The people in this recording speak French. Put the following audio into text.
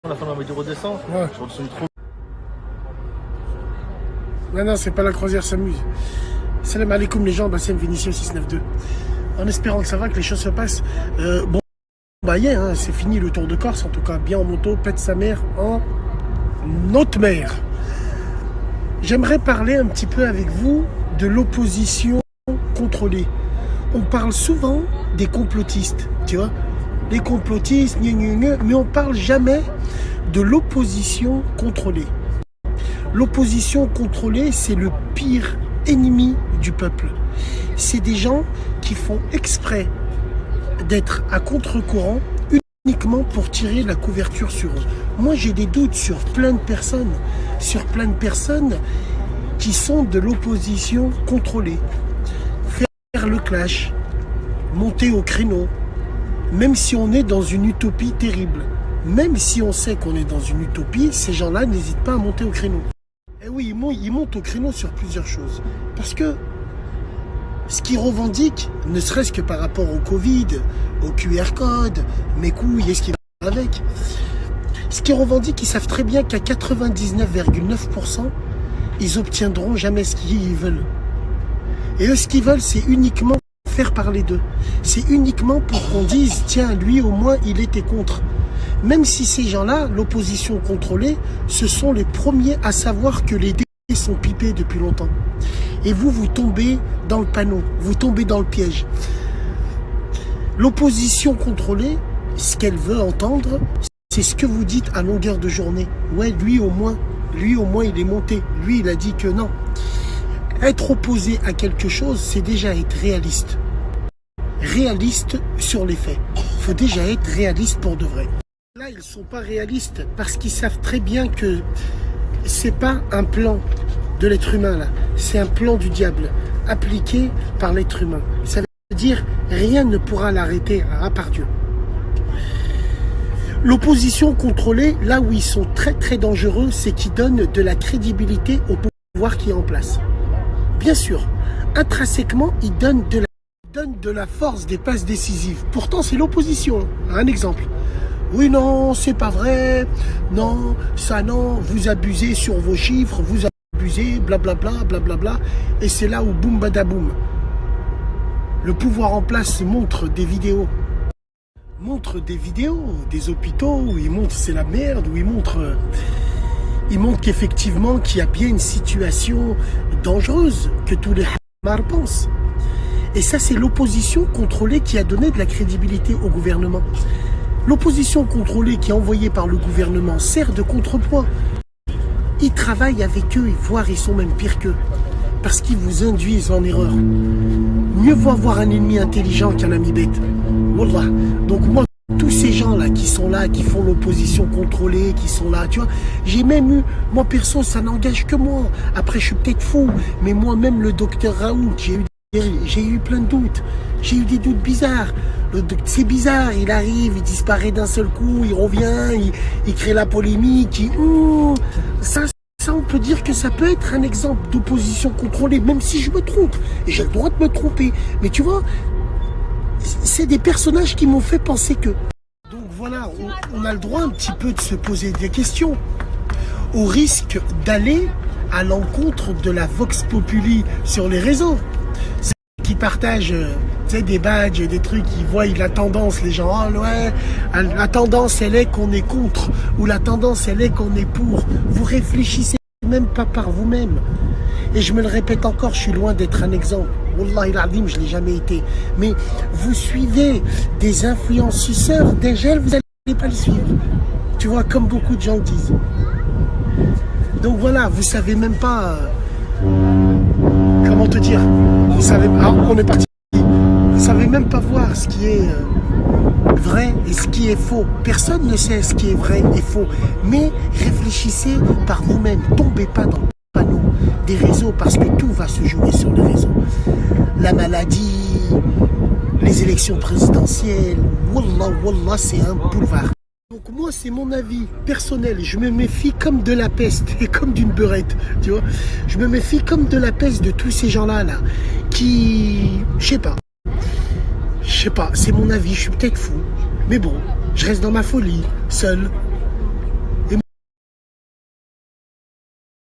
La femme m'a dit redescends. Ouais. Je redescends trop. Non, c'est pas la croisière s'amuse. Salam alaikum les gens, Bassem Vénitien 692. En espérant que ça va, que les choses se passent. Yeah, c'est fini le Tour de Corse, en tout cas, bien en moto, pète sa mère en haute mer. J'aimerais parler un petit peu avec vous de l'opposition contrôlée. On parle souvent des complotistes, tu vois. Les complotistes, mais on parle jamais de l'opposition contrôlée. L'opposition contrôlée, c'est le pire ennemi du peuple. C'est des gens qui font exprès d'être à contre-courant uniquement pour tirer la couverture sur eux. Moi, j'ai des doutes sur plein de personnes qui sont de l'opposition contrôlée. Faire le clash, monter au créneau, même si on est dans une utopie terrible. Même si on sait qu'on est dans une utopie, ces gens-là n'hésitent pas à monter au créneau. Et oui, ils montent au créneau sur plusieurs choses. Parce que ce qu'ils revendiquent, ne serait-ce que par rapport au Covid, au QR code, mes couilles et ce qui va avec, ce qu'ils revendiquent, ils savent très bien qu'à 99,9%, ils obtiendront jamais ce qu'ils veulent. Et eux, ce qu'ils veulent, c'est uniquement faire parler d'eux. C'est uniquement pour qu'on dise, tiens, lui au moins, il était contre. Même si ces gens-là, l'opposition contrôlée, ce sont les premiers à savoir que les dés sont pipés depuis longtemps. Et vous tombez dans le panneau, vous tombez dans le piège. L'opposition contrôlée, ce qu'elle veut entendre, c'est ce que vous dites à longueur de journée. Ouais, lui au moins, il est monté. Lui, il a dit que non. Être opposé à quelque chose, c'est déjà être réaliste. Réaliste sur les faits. Il faut déjà être réaliste pour de vrai. Là, ils ne sont pas réalistes parce qu'ils savent très bien que c'est pas un plan de l'être humain, là. C'est un plan du diable appliqué par l'être humain. Ça veut dire rien ne pourra l'arrêter à part Dieu. L'opposition contrôlée, là où ils sont très très dangereux, c'est qu'ils donnent de la crédibilité au pouvoir qui est en place. Bien sûr, intrinsèquement, ils donnent de la force des passes décisives. Pourtant, c'est l'opposition. Un exemple. Oui, non, c'est pas vrai. Non, ça non, vous abusez sur vos chiffres, vous abusez, blablabla, blablabla. Et c'est là où boum badaboum. Le pouvoir en place montre des vidéos. Des hôpitaux où ils montrent c'est la merde, où ils montrent qu'effectivement qu'il y a bien une situation dangereuse que tous les hamars pensent. Et ça, c'est l'opposition contrôlée qui a donné de la crédibilité au gouvernement. L'opposition contrôlée qui est envoyée par le gouvernement sert de contrepoids. Ils travaillent avec eux, voire ils sont même pires qu'eux. Parce qu'ils vous induisent en erreur. Mieux vaut avoir un ennemi intelligent qu'un ami bête. Wallah. Donc moi, tous ces gens-là qui sont là, qui font l'opposition contrôlée, qui sont là, tu vois, j'ai même eu, moi perso, ça n'engage que moi. Après, je suis peut-être fou, mais moi-même, le docteur Raoult, j'ai eu plein de doutes. J'ai eu des doutes bizarres. C'est bizarre, il arrive, il disparaît d'un seul coup, il revient, il crée la polémique. Ça, on peut dire que ça peut être un exemple d'opposition contrôlée, même si je me trompe. Et j'ai le droit de me tromper. Mais tu vois, c'est des personnages qui m'ont fait penser que. Donc voilà, on a le droit un petit peu de se poser des questions. Au risque d'aller à l'encontre de la Vox Populi sur les réseaux. Qui partagent des badges, des trucs, ils voient la tendance, les gens, oh ouais, la tendance elle est qu'on est contre, ou la tendance elle est qu'on est pour. Vous réfléchissez même pas par vous-même. Et je me le répète encore, je suis loin d'être un exemple. Wallahi l'azim, je ne l'ai jamais été. Mais vous suivez des influenceurs, des gels, vous n'allez pas le suivre. Tu vois, comme beaucoup de gens le disent. Donc voilà, vous savez même pas... comment te dire, vous savez, on est parti. Vous savez même pas voir ce qui est vrai et ce qui est faux. Personne ne sait ce qui est vrai et faux. Mais réfléchissez par vous-même. Tombez pas dans le panneau des réseaux parce que tout va se jouer sur les réseaux. La maladie, les élections présidentielles, wallah, c'est un boulevard. Donc moi, c'est mon avis personnel. Je me méfie comme de la peste et comme d'une beurette, tu vois. Je me méfie comme de la peste de tous ces gens-là, qui... Je sais pas, c'est mon avis, je suis peut-être fou. Mais bon, je reste dans ma folie, seul,